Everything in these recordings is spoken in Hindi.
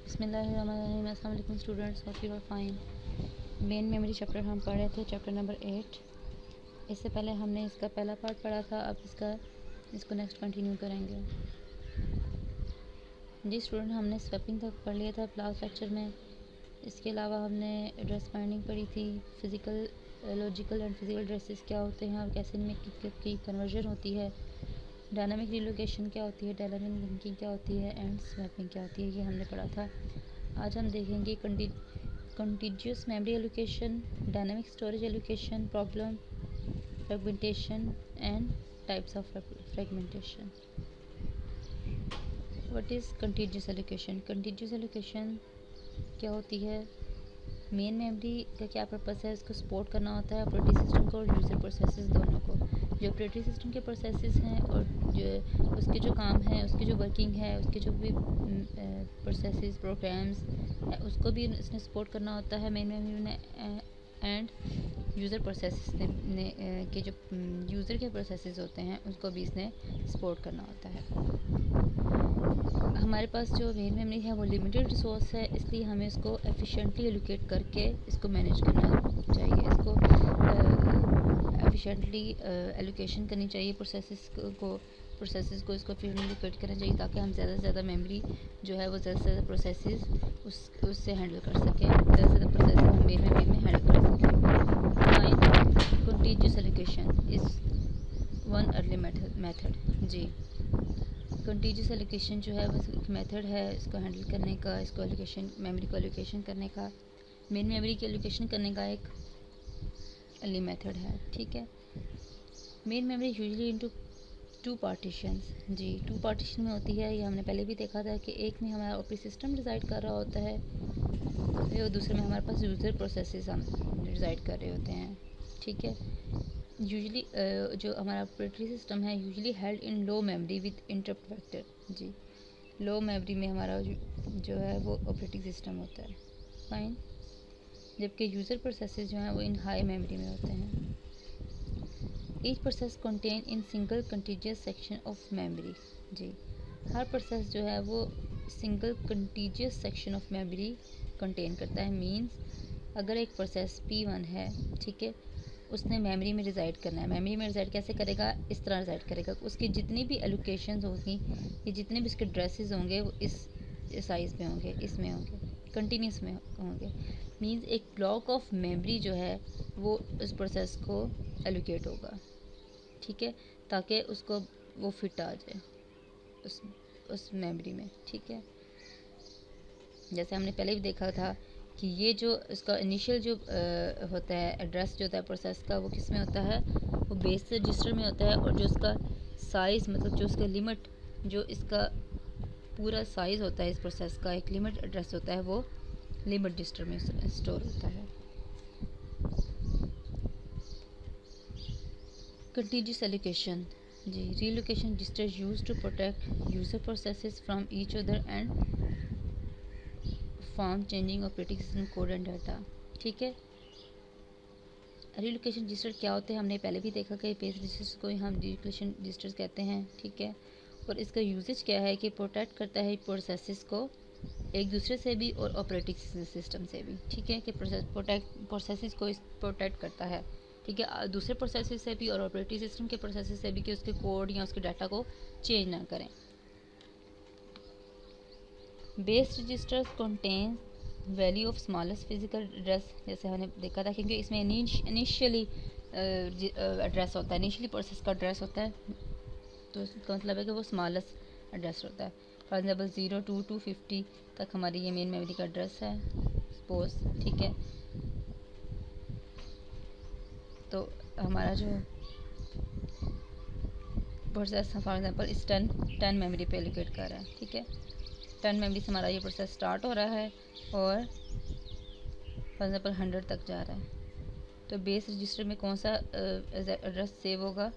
बिस्मिल्लाहिर्रहमानिर्रहीम। अस्सलाम वालेकुम students, hope you are fine. Main memory chapter हम पढ़ रहे थे, चैप्टर नंबर 8। इससे पहले हमने इसका पहला पार्ट पढ़ा था, अब इसको नेक्स्ट कंटिन्यू करेंगे। जी स्टूडेंट, हमने स्वैपिंग तक पढ़ लिया था लास्ट लेक्चर में। इसके अलावा हमने एड्रेस फाइंडिंग पढ़ी थी, physical logical and physical addresses क्या होते हैं और कैसे इनमें की कन्वर्जन होती है, डायनामिक रिलोकेशन क्या होती है, डायनामिक लिंकिंग क्या होती है एंड स्वैपिंग क्या होती है, ये हमने पढ़ा था। आज हम देखेंगे contiguous memory allocation, dynamic storage allocation, problem, fragmentation and types of fragmentation. What is contiguous allocation? Contiguous allocation क्या होती है? मेन मेमोरी का क्या पर्पस है? इसको सपोर्ट करना होता है ऑपरेटिंग सिस्टम को और यूज़र प्रोसेसेस दोनों को। जो ऑपरेटिंग सिस्टम के प्रोसेसेस हैं और जो उसके जो काम हैं, उसकी जो वर्किंग है, उसके जो भी प्रोसेसेस प्रोग्राम्स है, उसको भी इसने सपोर्ट करना होता है मेन मेमोरी ने। एंड यूज़र प्रोसेसेस ने के जो यूज़र के प्रोसेसेस होते हैं उसको भी इसने सपोर्ट करना होता है। हमारे पास जो मेन मेमोरी है वो लिमिटेड रिसोर्स है, इसलिए हमें इसको एफिशिएंटली एलोकेट करके इसको मैनेज करना चाहिए। इसको एफिशिएंटली एलोकेशन करनी चाहिए प्रोसेसेस को इसको एफिशिएंटली एलोकेट करना चाहिए ताकि हम ज़्यादा से ज़्यादा मेमोरी जो है वो ज़्यादा से ज़्यादा प्रोसेसेस उससे हैंडल कर सकें, ज़्यादा से ज़्यादा प्रोसेस हम मेन मेमोरी में हैंडल कर सकें। Contiguous allocation is one early method. जी, कंटीजियस एलोकेशन जो है बस एक मेथड है इसको हैंडल करने का, इसको एलोकेशन मेमोरी को एलोकेशन करने का, मेन मेमोरी की एलोकेशन करने का एक अर्ली मेथड है। ठीक है। Main memory usually into two partitions. जी, टू पार्टीशन में होती है। ये हमने पहले भी देखा था कि एक में हमारा ऑपरेटिंग सिस्टम रिजाइड कर रहा होता है और दूसरे में हमारे पास यूज़र प्रोसेसेस हम रिजाइड कर रहे होते हैं। ठीक है। यूजुअली जो हमारा ऑपरेटिंग सिस्टम है usually held in low memory with interrupt vector. जी, लो मेमोरी में हमारा जो है वो ऑपरेटिंग सिस्टम होता है, फाइन। जबकि यूज़र प्रोसेसेस जो हैं वो इन हाई मेमोरी में होते हैं। Each process contain in single contiguous section of memory. जी, हर प्रोसेस जो है वो single contiguous section of memory contain करता है। मींस अगर एक प्रोसेस P1 है, ठीक है, उसने मेमोरी में रिज़ाइड करना है। मेमोरी में रिज़ाइड कैसे करेगा? इस तरह रिज़ाइड करेगा, उसकी जितनी भी एलोकेशंस होगी या जितने भी उसके ड्रेसेस होंगे वो इस साइज़ में होंगे, इसमें होंगे, कंटिन्यूस में होंगे। मींस एक ब्लॉक ऑफ मेमोरी जो है वो उस प्रोसेस को एलोकेट होगा, ठीक है, ताकि उसको वो फिट आ जाए उस मेमोरी में। ठीक है, जैसे हमने पहले भी देखा था कि ये जो इसका इनिशियल जो होता है एड्रेस जो होता है प्रोसेस का, वो किस में होता है? वो बेस रजिस्टर में होता है। और जो इसका साइज़ मतलब जो इसका लिमिट, जो इसका पूरा साइज़ होता है इस प्रोसेस का, एक लिमिट एड्रेस होता है, वो लिमिट रजिस्टर में स्टोर होता है। Contiguous allocation. जी, relocation register use to protect user processes from each other and form changing operating system code and data. ठीक है। रीलोकेशन रजिस्टर क्या होते हैं? हमने पहले भी देखा कि बेस रजिस्टर्स को हम रीलोकेशन रजिस्टर्स कहते हैं। ठीक है, और इसका यूजेज क्या है कि प्रोटेक्ट करता है प्रोसेसेस को एक दूसरे से भी और ऑपरेटिंग सिस्टम से भी। ठीक है, कि प्रोसेसेस को प्रोटेक्ट करता है, ठीक है, दूसरे प्रोसेसेस से भी और ऑपरेटिंग सिस्टम के प्रोसेसेस से भी, कि उसके कोड या उसके डाटा को चेंज ना करें। Base registers contain value of smallest physical address, जैसे हमने देखा था, क्योंकि इसमें इनिशियली एड्रेस होता है, इनिशियली प्रोसेस का एड्रेस होता है, तो इसका मतलब है कि वो स्मॉलेस्ट एड्रेस होता है। फॉर एग्जाम्पल 0 to 250 तक हमारी ये मेन मेमोरी का एड्रेस है सपोज। ठीक है, तो हमारा जो प्रोसेस फॉर एग्जाम्पल इस 10 मेमोरी पे एलोकेट कर रहा है। ठीक है, 10 मेमोरी से हमारा ये प्रोसेस स्टार्ट हो रहा है और फॉर एग्जाम्पल 100 तक जा रहा है। तो बेस रजिस्टर में कौन सा एड्रेस सेव होगा?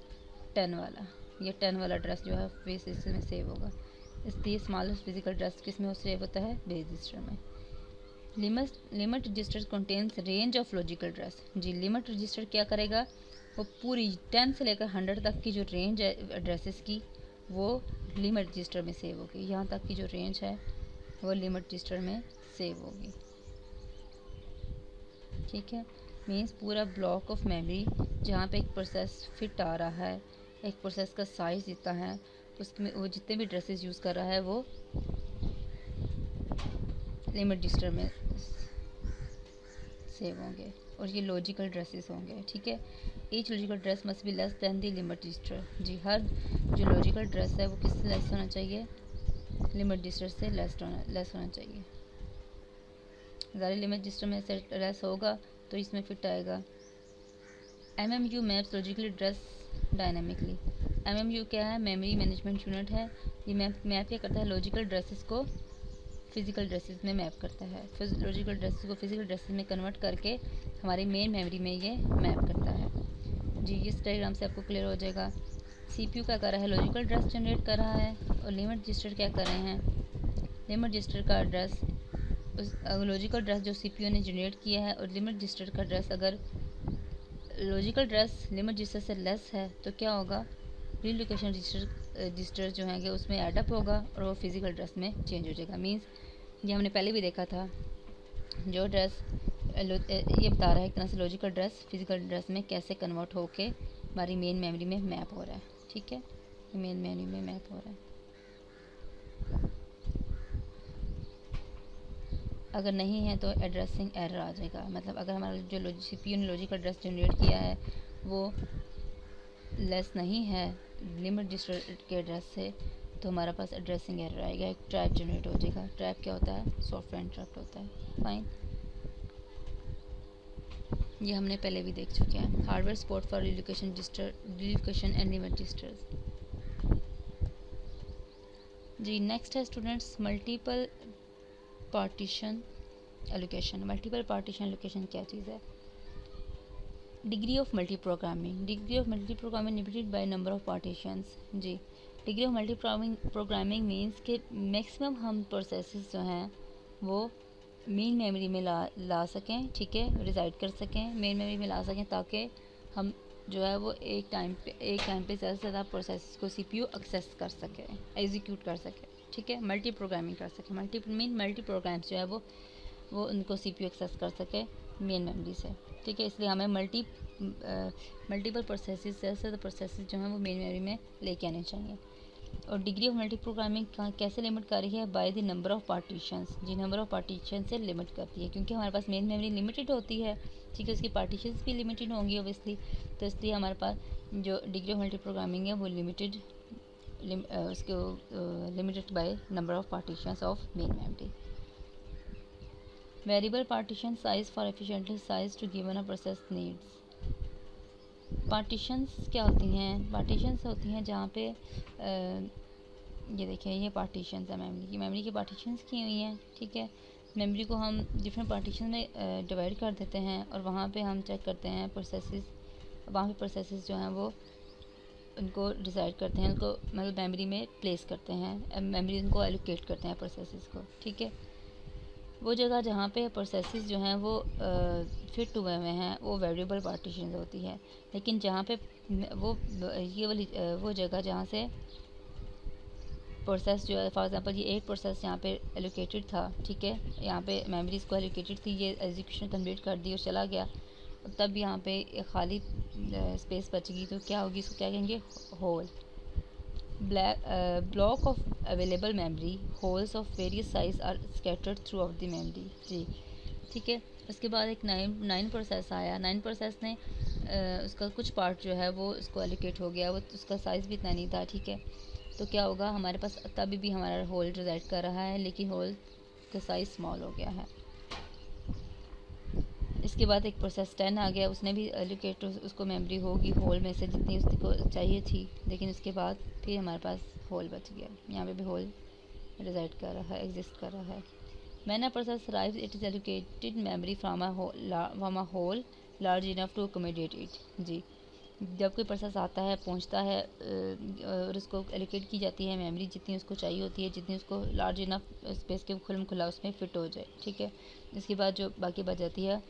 10 वाला। ये 10 वाला एड्रेस जो है बेस रजिस्टर में सेव होगा, इसलिए स्मॉलेस्ट फिजिकल एड्रेस किस में वो सेव होता है? बेस रजिस्टर में। Limit register contains range of logical address. जी, लिमिट रजिस्टर क्या करेगा? वो पूरी 10 से लेकर 100 तक की जो रेंज है एड्रेसेस की, वो लिमिट रजिस्टर में सेव होगी। यहाँ तक की जो रेंज है वो लिमिट रजिस्टर में सेव होगी। ठीक है, मीन्स पूरा ब्लॉक ऑफ मेमोरी जहाँ पे एक प्रोसेस फिट आ रहा है, एक प्रोसेस का साइज़ जितना है, उसमें वो जितने भी ड्रेसेस यूज़ कर रहा है वो लिमिट रजिस्टर में सेव होंगे, और ये लॉजिकल ड्रेसेस होंगे। ठीक है, each logical dress must be less than the limit register. जी, हर जो लॉजिकल ड्रेस है वो किससे लेस होना चाहिए? लिमिट रजिस्टर से लेस होना चाहिए। ज़्यादा लिमिट रजिस्टर में से लेस होगा तो इसमें फिट आएगा। MMU maps logically dress dynamically. MMU क्या है? मेमोरी मैनेजमेंट यूनिट है। ये मैप क्या करता है? लॉजिकल ड्रेसेस को फिज़िकल ड्रेसेस में मैप करता है। लॉजिकल ड्रेसेस को फिज़िकल ड्रेसेस में कन्वर्ट करके हमारी मेन मेमोरी में ये मैप करता है। जी, इस डायग्राम से आपको क्लियर हो जाएगा। CPU क्या कर रहा है? लॉजिकल ड्रेस जनरेट कर रहा है, और लिमिट रजिस्टर क्या कर रहे हैं? लिमिट रजिस्टर का एड्रेस, उस लॉजिकल ड्रेस जो CPU ने जनरेट किया है, और लिमिट रजिस्टर का एड्रेस, अगर लॉजिकल ड्रेस लिमिट रजिस्टर से लेस है तो क्या होगा? रीलोकेशन रजिस्टर जो है उसमें एडअप होगा और वो फिज़िकल ड्रेस में चेंज हो जाएगा। मीन्स ये हमने पहले भी देखा था, जो ड्रेस ये बता रहा है एक तरह से लॉजिकल ड्रेस फिज़िकल ड्रेस में कैसे कन्वर्ट होके हमारी मेन मेमोरी में मैप हो रहा है। ठीक है, मेन मेमोरी में मैप हो रहा है। अगर नहीं है तो एड्रेसिंग एरर आ जाएगा। मतलब अगर हमारा जो CPU ने लॉजिकल ड्रेस जनरेट किया है वो लेस नहीं है लिमिट रजिस्टर के एड्रेस से, तो हमारे पास एड्रेसिंग एरर आएगा, एक ट्रैप जनरेट हो जाएगा। ट्रैप क्या होता है? सॉफ्टवेयर इंटरप्ट होता है। फाइन, ये हमने पहले भी देख चुके हैं। Hardware support for relocation and limit registers. जी, नेक्स्ट है students multiple partition allocation. Multiple partition allocation क्या चीज़ है? Degree of multi programming. Degree of multi programming limited by number of partitions. जी, degree of multi programming means कि मैक्सिमम हम प्रोसेसेस जो हैं वो मेन मेमोरी में ला सकें। ठीक है, रिजाइड कर सकें, मेन मेमोरी में ला सकें, ताकि हम जो है वो एक टाइम पे ज़्यादा से ज़्यादा प्रोसेस को CPU एक्सेस कर सके, एग्जीक्यूट कर सके। ठीक है, मल्टी प्रोग्रामिंग कर सके। मल्टी प्रोग्राम्स जो है वो उनको CPU एक्सेस कर सके मेन मेमोरी से। ठीक है, इसलिए हमें मल्टीपल प्रोसेसेस ज़्यादा से ज़्यादा प्रोसेसेस जो हैं वो मेन मेमोरी में लेके आने चाहिए। और डिग्री ऑफ मल्टी प्रोग्रामिंग कैसे लिमिट कर रही है? By the number of partitions. जी, नंबर ऑफ पार्टीशन से लिमिट करती है, क्योंकि हमारे पास मेन मेमोरी लिमिटेड होती है। ठीक है, उसकी पार्टीशंस भी लिमिटेड होंगी ओबियसली, तो इसलिए हमारे पास जो डिग्री ऑफ मल्टी प्रोग्रामिंग है वो limited by number of partitions of main memory. Variable partition size for efficiently size to given a process needs. Partitions क्या होती हैं? पार्टीशंस होती हैं जहाँ पे ये देखिए, ये पार्टीशंस है मेमोरी की पार्टीशंस की हुई हैं। ठीक है, मेमोरी को हम डिफरेंट पार्टीशन में डिवाइड कर देते हैं, और वहाँ पे हम चेक करते हैं प्रोसेसेस, वहाँ पे प्रोसेसेस जो हैं वो उनको डिसाइड करते हैं, उनको मतलब मेमोरी में प्लेस करते हैं, मेमोरी उनको एलोकेट करते हैं प्रोसेसेस को। ठीक है, वो जगह जहाँ पे प्रोसेसेस जो हैं वो फिट हुए हुए हैं वो वेरिएबल पार्टीशन होती है। लेकिन जहाँ पे वो ये वाली वो जगह जहाँ से प्रोसेस जो है, फॉर एग्जांपल ये एक प्रोसेस यहाँ पे एलोकेटेड था। ठीक है, यहाँ पे मेमोरीज को एलोकेटेड थी, ये एग्जीक्यूशन कंप्लीट कर दी और चला गया, तब यहाँ पे एक खाली स्पेस बच गई, तो क्या होगी? इसको क्या कहेंगे? Hole. Block of available memory holes of various size are scattered throughout the memory. जी, ठीक है, उसके बाद एक नाइन प्रोसेस आया। नाइन प्रोसेस ने उसका कुछ पार्ट जो है वो उसको एलोकेट हो गया, वो उसका साइज़ भी इतना नहीं था। ठीक है, तो क्या होगा? हमारे पास तभी भी हमारा होल रिजाइड कर रहा है, लेकिन होल का साइज़ स्मॉल हो गया है। इसके बाद एक प्रोसेस 10 आ गया, उसने भी एलोकेट उसको मेमोरी होगी होल में से जितनी उसको चाहिए थी, लेकिन उसके बाद फिर हमारे पास होल बच गया। यहाँ पे भी होल रिजाइड कर रहा है, एग्जिस्ट कर रहा है। When a process arrives, it is allocated memory from a whole large enough to accommodate it। जी, जब कोई प्रोसेस आता है, पहुंचता है, और उसको एलोकेट की जाती है मेमोरी जितनी उसको चाहिए होती है, जितनी उसको लार्ज इनफ स्पेस के खुलम खुला उसमें फ़िट हो जाए। ठीक है, इसके बाद जो बाकी बच जाती है,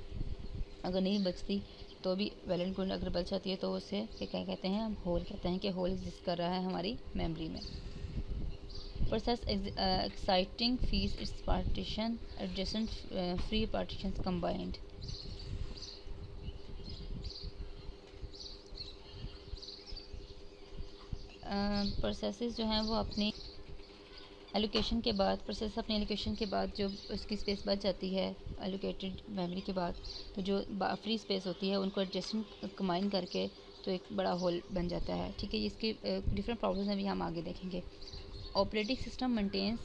अगर नहीं बचती तो भी वेल एंड गुड, अगर बच जाती है तो उसे क्या कहते हैं? हम होल कहते हैं कि होल एग्जिस्ट कर रहा है हमारी मेमोरी में। Process exciting fees its partition adjacent free partitions combined. Processes जो हैं वो अपनी एलोकेशन के बाद अपनी एलोकेशन के बाद जो उसकी स्पेस बच जाती है एलोकेटेड मेमोरी के बाद, तो जो फ्री स्पेस होती है उनको एडजस्टेंट कंबाइन करके तो एक बड़ा होल बन जाता है। ठीक है, इसके डिफरेंट प्रॉब्लम्स हैं, भी हम आगे देखेंगे। Operating system maintains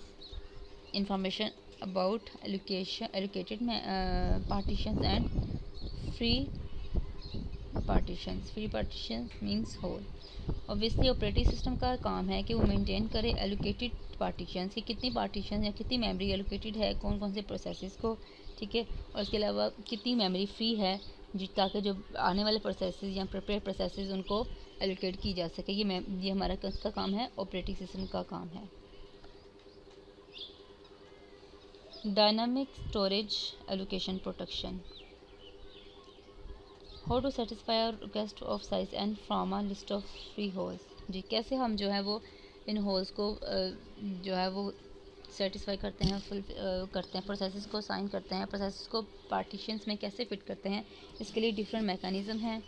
information about allocated partitions and free partitions. Free partitions means hole. Obviously operating system का काम है कि वो मेंटेन करे एलोकेटेड पार्टीशंस, कि कितनी पार्टीशन या कितनी मेमोरी एलोकेटेड है कौन कौन से प्रोसेसेस को। ठीक है, और उसके अलावा कितनी मेमोरी फ्री है ताकि जो आने वाले प्रोसेसेस या प्रिपेयर प्रोसेसेस उनको एलोकेट की जा सके। ये हमारा किसका काम है? ऑपरेटिंग सिस्टम का काम है। Dynamic storage allocation protection. How to satisfy our request of size and from a list of free holes. जी, कैसे हम जो है वो इन होल्स को जो है वो सेटिस्फाई करते हैं, फुल करते हैं, प्रोसेसेस को साइन करते हैं, प्रोसेसेस को पार्टीशंस में कैसे फिट करते हैं। इसके लिए डिफरेंट मैकेनिज़्म हैं।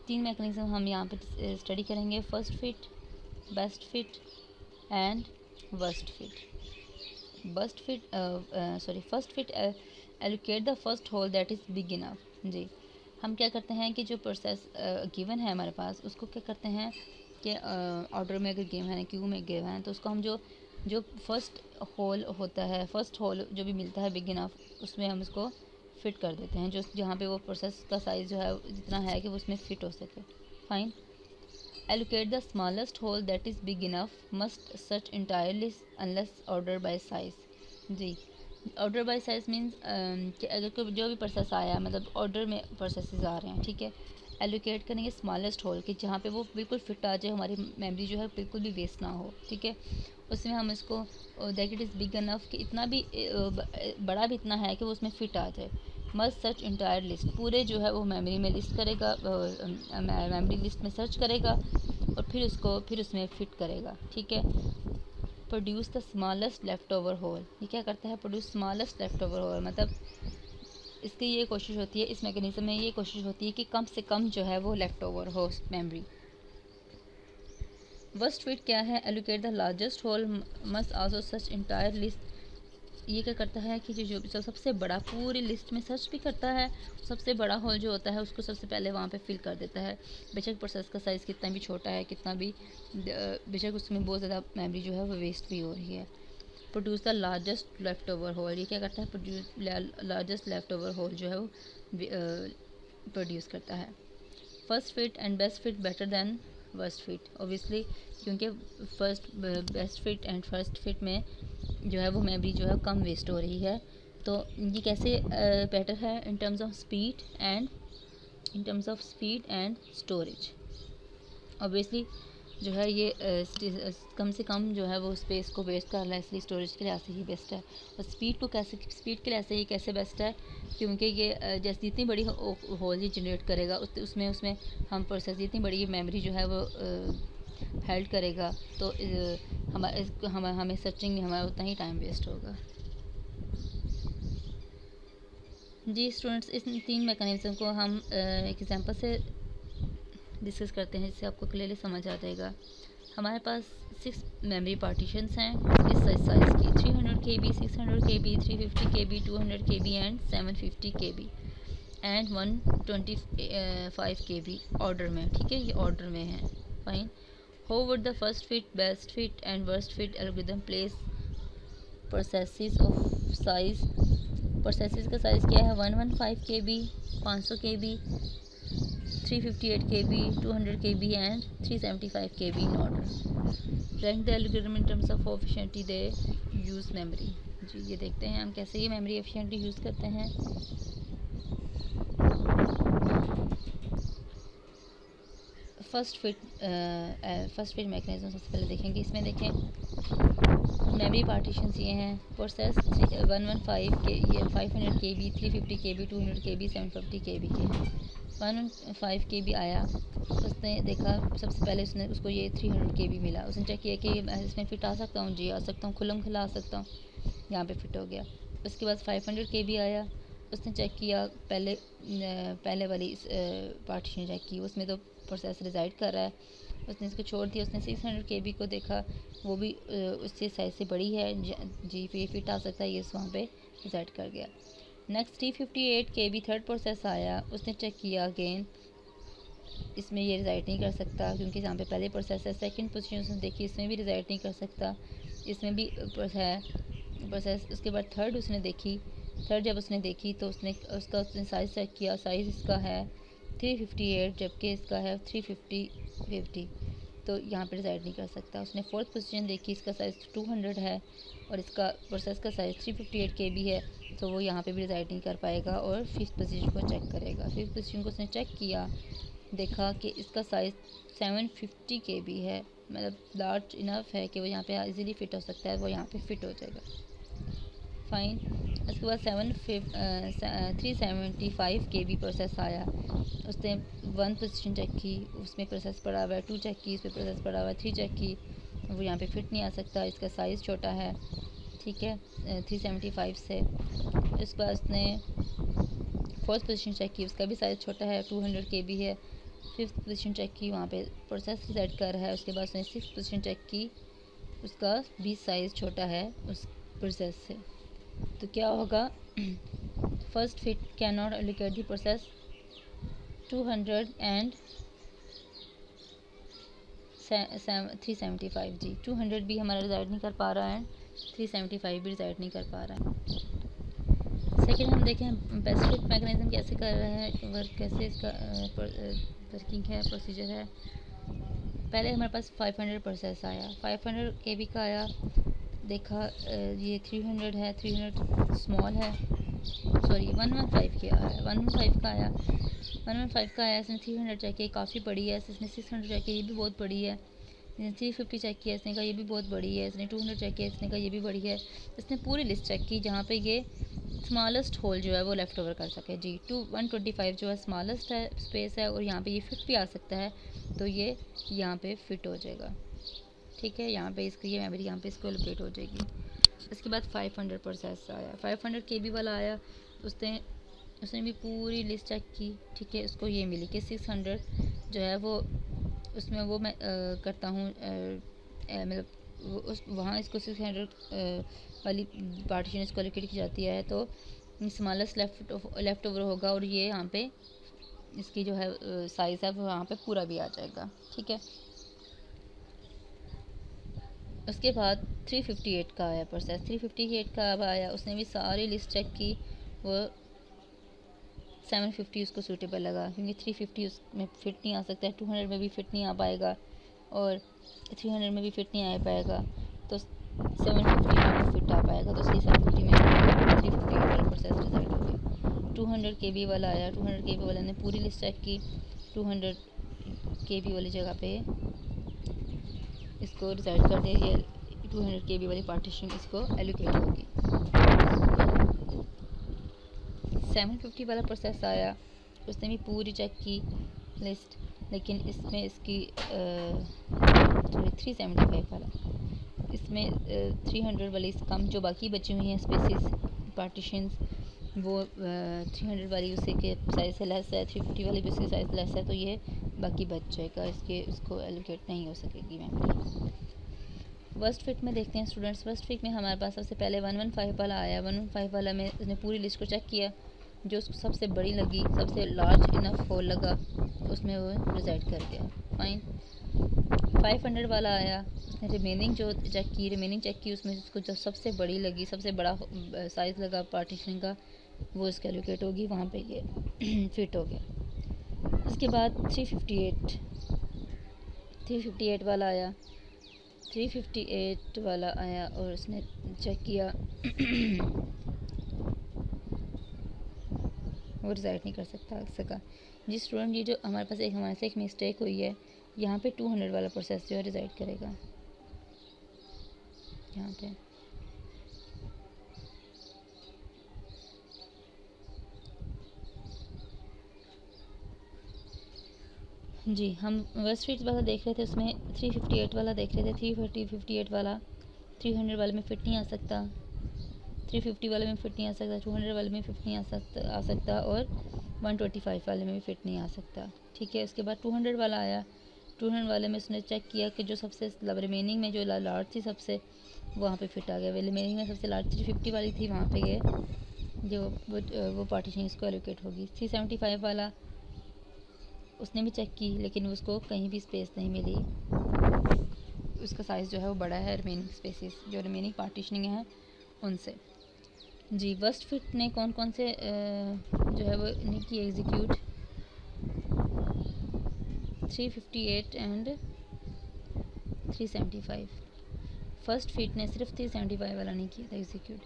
3 मैकेनिज़्म हम यहाँ पे स्टडी करेंगे। First fit, best fit and worst fit. First fit allocate the first hole that is big enough. जी, हम क्या करते हैं कि जो प्रोसेस गिवन है हमारे पास उसको क्या करते हैं कि ऑर्डर में अगर गिवन है, क्यू में गिवन है, तो उसको हम जो फर्स्ट होल होता है, फर्स्ट होल जो भी मिलता है बिग इनफ, उसमें हम उसको फिट कर देते हैं, जो जहाँ पे वो प्रोसेस का साइज़ जो है जितना है कि वो उसमें फिट हो सके। Fine. Allocate the smallest hole that is big enough must सच entirely unless order by size. जी, ऑर्डर बाय साइज मीन्स कि अगर कोई जो भी प्रोसेस आया, मतलब ऑर्डर में प्रोसेसेस आ रहे हैं, ठीक है, एलोकेट करेंगे स्मॉलेस्ट होल कि जहाँ पे वो बिल्कुल फिट आ जाए, हमारी मेमोरी जो है बिल्कुल भी वेस्ट ना हो। ठीक है, उसमें हम इसको that it is big enough कि इतना भी बड़ा भी इतना है कि वो उसमें फ़िट आ जाए। मस्ट सर्च इंटायर लिस्ट, पूरे जो है वो मेमोरी में लिस्ट करेगा, मेमोरी लिस्ट में सर्च करेगा और फिर उसमें फ़िट करेगा। ठीक है। Produce the smallest left over hole. ये क्या करता है? Produce smallest left over hole, मतलब इसकी ये कोशिश होती है, इस मैकेनिज्म में ये कोशिश होती है कि कम से कम जो है वो लेफ़्ट ओवर हो मेमोरी। वर्स्ट फिट क्या है? Allocate the largest hole must also search entire list. ये क्या करता है कि जो सबसे बड़ा पूरी लिस्ट में सर्च भी करता है, सबसे बड़ा होल जो होता है उसको सबसे पहले वहाँ पे फिल कर देता है, बेशक प्रोसेस का साइज़ कितना भी छोटा है, कितना भी बेशक उसमें बहुत ज़्यादा मेमोरी जो है वो वेस्ट भी हो रही है। Produce the largest left over hole. ये क्या करता है? Produce largest left over hole जो है वो प्रोड्यूस करता है। First fit and best fit better than worst fit. Obviously क्योंकि best fit and first fit में जो है वो मेमोरी जो है कम वेस्ट हो रही है। तो ये कैसे बेटर है? In terms of speed and storage. Obviously जो है ये कम से कम जो है वो स्पेस को वेस्ट कर रहा है, इसलिए स्टोरेज के लिए ऐसे ही बेस्ट है। और स्पीड के लिए ऐसे ही कैसे बेस्ट है? क्योंकि ये जैसे जितनी बड़ी होल ही जनरेट करेगा उसमें हम प्रोसेस जितनी बड़ी मेमोरी जो है वो हेल्ड करेगा, तो हमें सर्चिंग में हमारा उतना ही टाइम वेस्ट होगा। जी स्टूडेंट्स, इस 3 मैकेनिज्म को हम एक एग्जांपल से डिस्कस करते हैं जिससे आपको क्लियरली समझ आ जाएगा। हमारे पास 6 मेमोरी पार्टीशंस हैं इस साइज़ की, 300 KB, 600 KB, 350 KB, 200 KB and 750 KB and 125 KB order में। ठीक है, ये ऑर्डर में है। Fine. How would the first fit, best fit and worst fit algorithm place processes of size. Processes का साइज़ क्या है? 115 KB, 500 KB, 358 KB, 200 KB and 375 KB in order. Rank the algorithm in terms of efficiency they use memory. जी, ये देखते हैं हम कैसे ये मेमोरी एफिशिएंटली यूज़ करते हैं। फर्स्ट फिट मैकेनिज्म सबसे पहले देखेंगे। इसमें देखें मेमोरी पार्टीशंस ये हैं। प्रोसेस 115 के ये 500 KB, 350 KB, 200 KB, 750 KB के हैं। 115 KB आया, उसने देखा सबसे पहले उसने उसको ये 300 KB मिला। उसने चेक किया कि मैं इसमें फ़िट आ सकता हूँ, जी आ सकता हूँ, खुल्लम खुला आ सकता हूँ, यहाँ पे फ़िट हो गया। उसके बाद 500 KB आया, उसने चेक किया पहले वाली पार्टीशन चेक की, उसमें तो प्रोसेस रिजाइड कर रहा है, उसने इसको छोड़ दिया। उसने 600 KB को देखा, वो भी उससे साइज़ से बड़ी है, जी फिट आ सकता है, ये वहाँ पे रिजाइड कर गया। नेक्स्ट 358 KB थर्ड प्रोसेस आया, उसने चेक किया अगेन, इसमें ये रिज़ाइड नहीं कर सकता क्योंकि यहाँ पे पहले प्रोसेस है। सेकंड पोजीशन उसने देखी, इसमें भी रिज़ाइड नहीं कर सकता, इसमें भी है प्रोसेस। उसके बाद थर्ड उसने देखी, थर्ड जब उसने देखी तो उसने साइज़ चेक किया, साइज़ इसका है 358 जबकि इसका है 350, तो यहाँ पे रिज़ाइड नहीं कर सकता। उसने फोर्थ पोजीशन देखी, इसका साइज़ 200 है और इसका प्रोसेस का साइज़ 358 KB है, तो वो यहाँ पे भी रिज़ाइड नहीं कर पाएगा और फिफ्थ पोजीशन को चेक करेगा। फिफ्थ पोजीशन को उसने चेक किया, देखा कि इसका साइज़ 750 KB है, मतलब लार्ज इनफ है कि वो यहाँ पे इजीली फ़िट हो सकता है, वो यहाँ पे फ़िट हो जाएगा। फ़ाइन। उसके बाद 375 KB प्रोसेस आया, उसने 1 पोजीशन चेक की, उसमें प्रोसेस पड़ा हुआ है, 2 चेक की, उसमें प्रोसेस पड़ा हुआ है, 3 चेक की, वो यहाँ पे फ़िट नहीं आ सकता, इसका साइज़ छोटा है, ठीक है, 375 से। उसके बाद उसने 4th पोजीशन चेक की, उसका भी साइज़ छोटा है, 200 KB है। 5th पोजीशन चेक की, वहाँ पे प्रोसेस रिसेट कर रहा है। उसके बाद उसने 6th पोजीशन चेक की, उसका भी साइज़ छोटा है उस प्रोसेस से, तो क्या होगा, first fit can not allocate the process 200 and 375 जी, 200 भी हमारा रिज़ाइड नहीं कर पा रहा है, 375 भी रिज़ाइड नहीं कर पा रहा है। सेकेंड हम देखें बेस्ट फिट मैकेनिज्म कैसे कर रहा है वर्क, कैसे इसका वर्किंग है, प्रोसीजर है। पहले हमारे पास 500 प्रोसेस आया, 500 KB का आया, देखा ये 300 है, 300 स्मॉल है, सॉरी 115 के आया, 115 का आया, 115 का आया, इसने 300 चेक किया, काफ़ी बड़ी है, इसने 600 चेक किया, ये भी बहुत बड़ी है, इसने 350 चेक किया, इसने कहा ये भी बहुत बड़ी है, इसने 200 चेक किया, इसने कहा ये भी बड़ी है। इसने पूरी लिस्ट चेक की जहाँ पे ये स्मॉलेस्ट होल जो है वो लेफ़्ट ओवर कर सके जी। 125 जो है स्मॉलेस्ट है स्पेस है और यहाँ पे ये फिट भी आ सकता है, तो ये यहाँ पे फिट हो जाएगा, ठीक है, यहाँ पे इसकी ये मेमोरी यहाँ पे इसको लोकेट हो जाएगी। इसके बाद 500 प्रोसेस आया, 500 KB वाला आया, उसने भी पूरी लिस्ट चेक की, ठीक है, उसको ये मिली कि 600 जो है वो उसमें वो मैं करता हूँ, मतलब उस वहाँ इसको 600 वाली पार्टीशन इसको एलोकेट की जाती है, तो स्मॉलेस्ट लेफ़्ट ओवर होगा और ये यहाँ पे इसकी जो है साइज़ है वो यहाँ पे पूरा भी आ जाएगा, ठीक है। उसके बाद 358 का आया प्रोसेस, 358 का अब आया, उसने भी सारी लिस्ट चेक की, वो 750 उसको सूटेबल लगा क्योंकि 350 उसमें फ़िट नहीं आ सकता है, 200 में भी फ़िट नहीं आ पाएगा और 300 में भी फ़िट नहीं आ पाएगा, तो 750 में फ़िट आ पाएगा, तो इसलिए 750 में 350 वाला प्रोसेस डिसाइड हो गया। 200 KB वाला आया, 200 KB वाले ने पूरी लिस्ट चेक की, 200 KB वाली जगह पे इसको डिसाइड कर दिया, ये 200 KB वाली पार्टीशन इसको एलोकेट होगी। 750 वाला प्रोसेस आया, उसने भी पूरी चेक की लिस्ट, लेकिन इसमें इसकी सॉरी 375 वाला, इसमें 300 वाली कम जो बाकी बची हुई हैं स्पेसिस पार्टीशंस, वो 300 वाली उससे के साइज़ से लेस है, 350 वाली भी उसके साइज़ लेस है, तो ये बाकी बच जाएगा, इसको एलोकेट नहीं हो सकेगी मेमोरी। वर्स्ट फिट में देखते हैं स्टूडेंट्स, वर्स्ट फिट में हमारे पास सबसे पहले 115 वाला आया, 115 वाला में उसने पूरी लिस्ट को चेक किया, जो उसको सबसे बड़ी लगी, सबसे लार्ज इनफ होल लगा, उसमें वो रिज़ाइड कर गया, फाइन। 500 वाला आया, उसने रिमेनिंग जो चेक की, रिमेनिंग चेक की, उसमें उसको जो सबसे बड़ी लगी, सबसे बड़ा साइज़ लगा पार्टीशन का, वो इसका एलोकेट होगी, वहाँ पे ये फिट हो गया। उसके बाद 358 वाला आया, 358 वाला आया और उसने चेक किया वो रिज़ाइड नहीं कर सका जी स्टूडेंट। ये जो हमारे से एक मिस्टेक हुई है, यहाँ पे 200 वाला प्रोसेस जो है रिज़ाइड करेगा, यहाँ पे जी, हम वर्स्ट फिट वाला देख रहे थे, उसमें 358 वाला देख रहे थे। 358 वाला 300 वाले में फिट नहीं आ सकता, 350 वाले में फिट नहीं आ सकता, 200 वाले में फिट नहीं आ सकता और 125 वाले में भी फिट नहीं आ सकता। ठीक है, उसके बाद 200 वाला आया। 200 वाले में उसने चेक किया कि जो सबसे रिमेनिंग में जो लार्ज थी सबसे, वहाँ पे फिट आ गया। रिमेनिंग में सबसे लार्ज 350 वाली थी, वहाँ पे गए जो वो पार्टीशन इसको एलोकेट होगी। 375 वाला उसने भी चेक की, लेकिन उसको कहीं भी स्पेस नहीं मिली, उसका साइज़ जो है वो बड़ा है रिमेनिंग स्पेसिस जो रिमेनिंग पार्टीशनिंग है उनसे। जी, वर्स्ट फिट ने कौन कौन से जो है वो नहीं किए एग्जीक्यूट, 358 एंड 375। फर्स्ट फिट ने सिर्फ 375 वाला नहीं किया था एग्जीक्यूट,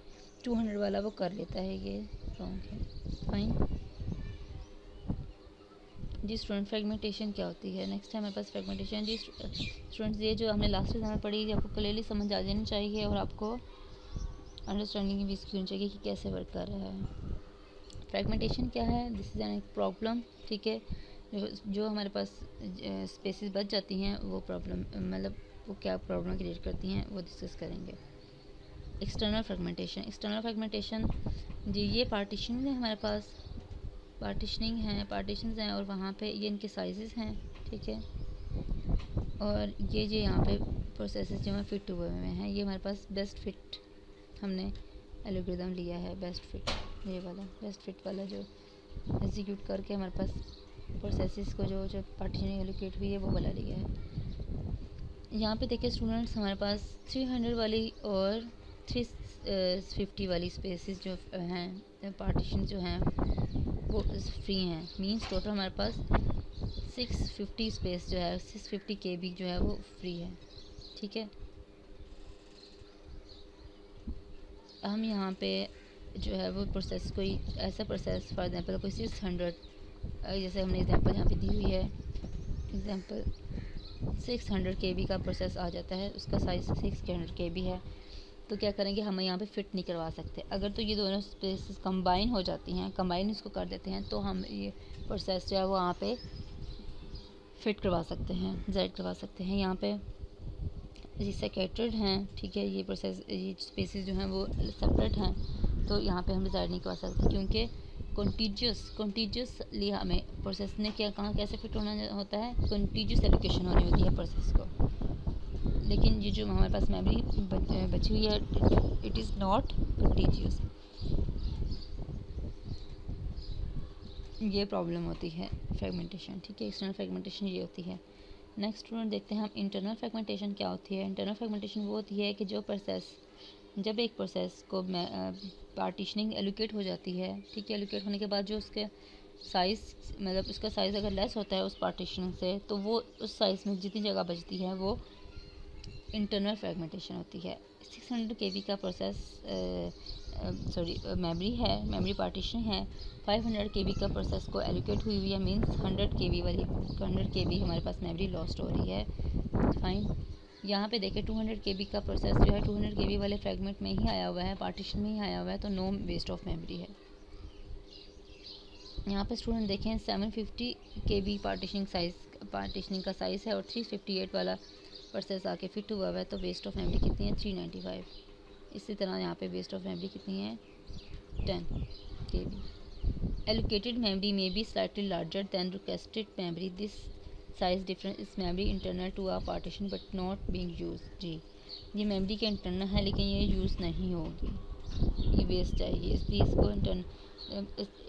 200 वाला वो कर लेता है, ये रॉन्ग है। फाइन जी। स्टूडेंट फ्रेगमेंटेशन क्या होती है? नेक्स्ट है हमारे पास फ्रेगमेंटेशन। जी स्टूडेंट्स, ये जो हमने लास्ट एग्जाम में पढ़ी, ये आपको क्लियरली समझ आ जानी चाहिए और आपको अंडरस्टैंडिंग भी इसकी होनी चाहिए कि कैसे वर्क कर रहा है। फ्रेगमेंटेशन क्या है? This is an problem. ठीक है, जो हमारे पास स्पेसेस बच जाती हैं वो प्रॉब्लम, मतलब वो क्या प्रॉब्लम क्रिएट करती हैं वो डिस्कस करेंगे। External fragmentation. एक्सटर्नल फ्रेगमेंटेशन जी, ये पार्टीशन है हमारे पास, पार्टीशनिंग है, पार्टीशंस हैं और वहाँ पे ये इनके साइजेस हैं। ठीक है, और ये जो यहाँ पे प्रोसेसेस जो हैं फिट हुए हुए हैं, ये हमारे पास बेस्ट फिट हमने एल्गोरिथम लिया है। बेस्ट फिट, ये वाला बेस्ट फिट वाला जो एग्जीक्यूट करके हमारे पास प्रोसेसेस को जो पार्टीशनिंग एलोकेट हुई है वो वाला लिया है। यहाँ पे देखिए स्टूडेंट्स, हमारे पास 300 वाली और 350 वाली स्पेसेस जो हैं, पार्टीशन जो हैं वो फ्री हैं। मींस टोटल हमारे पास 650 स्पेस जो है, 650 KB जो है वो फ्री है। ठीक है, हम यहाँ पे जो है वो प्रोसेस, कोई ऐसा प्रोसेस फॉर एग्जांपल कोई 600, जैसे हमने एग्जांपल यहाँ पे दी हुई है, एग्जांपल 600 KB का प्रोसेस आ जाता है, उसका साइज़ 600 KB है, तो क्या करेंगे, हम यहाँ पे फिट नहीं करवा सकते। अगर तो ये दोनों स्पेसेस कंबाइन हो जाती हैं, कंबाइन इसको कर देते हैं, तो हम ये प्रोसेस जो है वो यहाँ पे फिट करवा सकते हैं, जेड करवा सकते हैं। यहाँ पे ये सेकेटर्ड हैं। ठीक है, ये प्रोसेस, ये स्पेसेस जो हैं वो सेपरेट हैं, तो यहाँ पे हम डिज़ाइड नहीं करवा सकते, क्योंकि कॉन्टीजियसली हमें प्रोसेस ने क्या कहाँ कैसे फिट होना होता है, कॉन्टीजियस एलोकेशन होनी होती है प्रोसेस को। लेकिन ये जो हमारे पास मेमोरी बची हुई है, इट इज़ नॉट कॉन्टीजियस, ये प्रॉब्लम होती है फ्रेगमेंटेशन। ठीक है, एक्सटर्नल फ्रेगमेंटेशन ये होती है। नेक्स्ट स्टूडेंट देखते हैं हम इंटरनल फ्रेगमेंटेशन क्या होती है। इंटरनल फ्रेगमेंटेशन वो होती है कि जो प्रोसेस, जब एक प्रोसेस को पार्टीशनिंग एलोकेट हो जाती है, ठीक है, एलोकेट होने के बाद जो उसके साइज़, मतलब उसका साइज़ अगर लेस होता है उस पार्टीशनिंग से, तो वो उस साइज़ में जितनी जगह बचती है वो इंटरनल फ्रेगमेंटेशन होती है। 600 KB का प्रोसेस मेमोरी है, मेमोरी पार्टीशन है। 500 KB का प्रोसेस को एलोकेट हुई है, मींस 100 KB हमारे पास मेमोरी लॉस्ट हो रही है। फाइन, यहाँ पे देखें 200 KB का प्रोसेस जो है 200 KB वाले फ्रेगमेंट में ही आया हुआ है, पार्टीशन में ही आया हुआ है, तो नो वेस्ट ऑफ मेमोरी है। यहाँ पे स्टूडेंट देखें 750 KB पार्टीशनिंग का साइज़ है और 358 वाला प्रोसेस आके फिट हुआ है, तो वेस्ट ऑफ मेमोरी कितनी है, 395। इसी तरह यहाँ पे वेस्ट ऑफ मेमोरी कितनी है, 10 KB। एलोकेटेड मेमोरी में be slightly larger than requested memory, this size difference is memory internal to a partition but not being use. जी, ये मेमोरी के इंटरनल है लेकिन ये यूज़ नहीं होगी, ये वेस्ट है, ये इसलिए इसको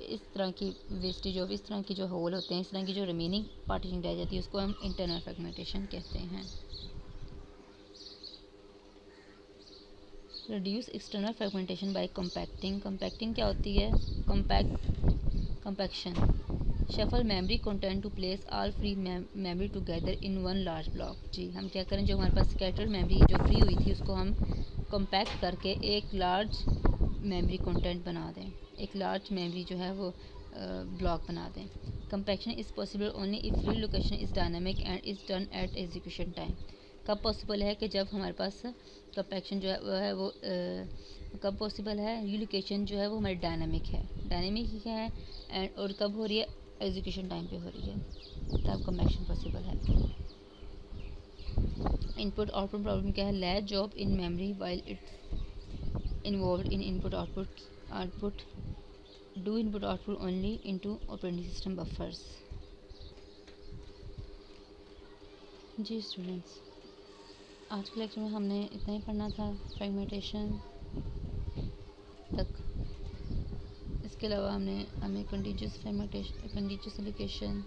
इस तरह की वेस्टेज ऑफ, इस तरह की जो होल होते हैं, इस तरह की जो रिमेनिंग पार्टीशन रह जाती है उसको हम इंटरनल फ्रेगमेंटेशन कहते हैं। Reduce external fragmentation by compacting. Compacting क्या होती है, compaction, shuffle memory content to place all free memory together in one large block. जी, हम क्या करें, जो हमारे पास स्कैटर्ड मेमोरी जो फ्री हुई थी उसको हम कंपैक्ट करके एक लार्ज मेमोरी कंटेंट बना दें, एक लार्ज मेमोरी जो है वो ब्लॉक बना दें। Compaction is possible only if relocation is dynamic and is done at execution time. कब पॉसिबल है कि जब हमारे पास कंपैक्शन जो है वो कब पॉसिबल है, रीलोकेशन जो है वो हमारी डायनामिक है, डायनामिक ही है, एंड और कब हो रही है, एग्जीक्यूशन टाइम पे हो रही है, तब कंपैक्शन पॉसिबल है। इनपुट आउटपुट प्रॉब्लम क्या है? Latch job in memory while it's involve in input output do input output only into operating system buffers. जी स्टूडेंट्स, आज के लेक्चर में हमने इतना ही पढ़ना था, फ्रेगमेंटेशन तक। इसके अलावा हमें कंटीन्यूअस एलोकेशन,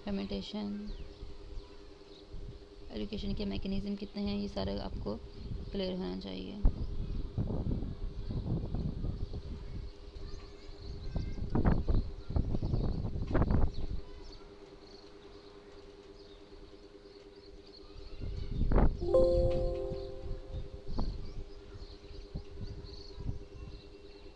फ्रेगमेंटेशन, एलोकेशन के मैकेनिज़्म कितने हैं, ये सारा आपको क्लियर होना चाहिए।